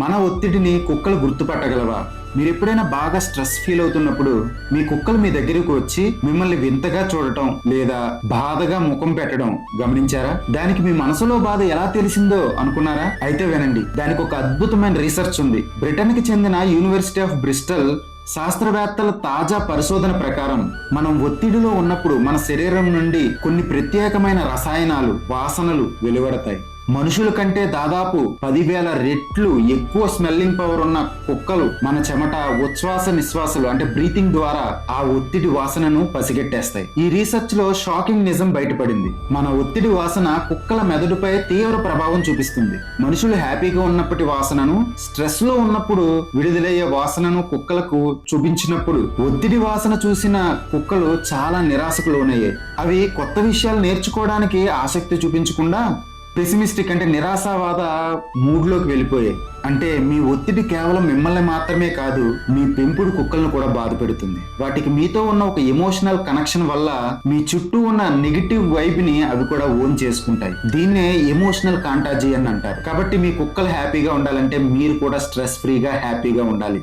మన ఒత్తిడిని కుక్కలు గుర్తుపట్టగలవా? మీరు ఎప్పుడైనా బాగా స్ట్రెస్ ఫీల్ అవుతున్నప్పుడు మీ కుక్కలు మీ దగ్గరికి వచ్చి మిమ్మల్ని వింతగా చూడటం లేదా బాధగా ముఖం పెట్టడం గమనించారా? దానికి మీ మనసులో బాధ ఎలా తెలిసిందో అనుకున్నారా? అయితే వినండి, దానికి ఒక అద్భుతమైన రీసెర్చ్ ఉంది. బ్రిటన్ కి చెందిన యూనివర్సిటీ ఆఫ్ బ్రిస్టల్ శాస్త్రవేత్తల తాజా పరిశోధన ప్రకారం మనం ఒత్తిడిలో ఉన్నప్పుడు మన శరీరం నుండి కొన్ని ప్రత్యేకమైన రసాయనాలు, వాసనలు వెలువడతాయి. మనుషుల కంటే దాదాపు 10,000 రెట్లు ఎక్కువ స్మెల్లింగ్ పవర్ ఉన్న కుక్కలు మన చెమట, ఉచ్ఛ్వాస నిశ్వాసలు అంటే బ్రీతింగ్ ద్వారా ఆ ఒత్తిడి వాసనను పసిగట్టేస్తాయి. ఈ రీసెర్చ్ లో షాకింగ్ నిజం బయటపడింది. మన ఒత్తిడి వాసన కుక్కల మెదడుపై తీవ్ర ప్రభావం చూపిస్తుంది. మనుషులు హ్యాపీగా ఉన్నప్పటి వాసనను, స్ట్రెస్ లో ఉన్నప్పుడు విడుదలయ్యే వాసనను కుక్కలకు చూపించినప్పుడు ఒత్తిడి వాసన చూసిన కుక్కలు చాలా నిరాశకు లోనయ్యాయి. అవి కొత్త విషయాలు నేర్చుకోవడానికి ఆసక్తి చూపించకుండా పెసిమిస్టిక్ అంటే నిరాశావాద మూడ్లోకి వెళ్ళిపోయాయి. అంటే మీ ఒత్తిడి కేవలం మిమ్మల్ని మాత్రమే కాదు, మీ పెంపుడు కుక్కలను కూడా బాధ పెడుతుంది. వాటికి మీతో ఉన్న ఒక ఎమోషనల్ కనెక్షన్ వల్ల మీ చుట్టూ ఉన్న నెగిటివ్ వైబ్ ని అవి కూడా ఓన్ చేసుకుంటాయి. దీన్నే ఎమోషనల్ కాంటాజీ అని అంటారు. కాబట్టి మీ కుక్కలు హ్యాపీగా ఉండాలంటే మీరు కూడా స్ట్రెస్ ఫ్రీగా హ్యాపీగా ఉండాలి.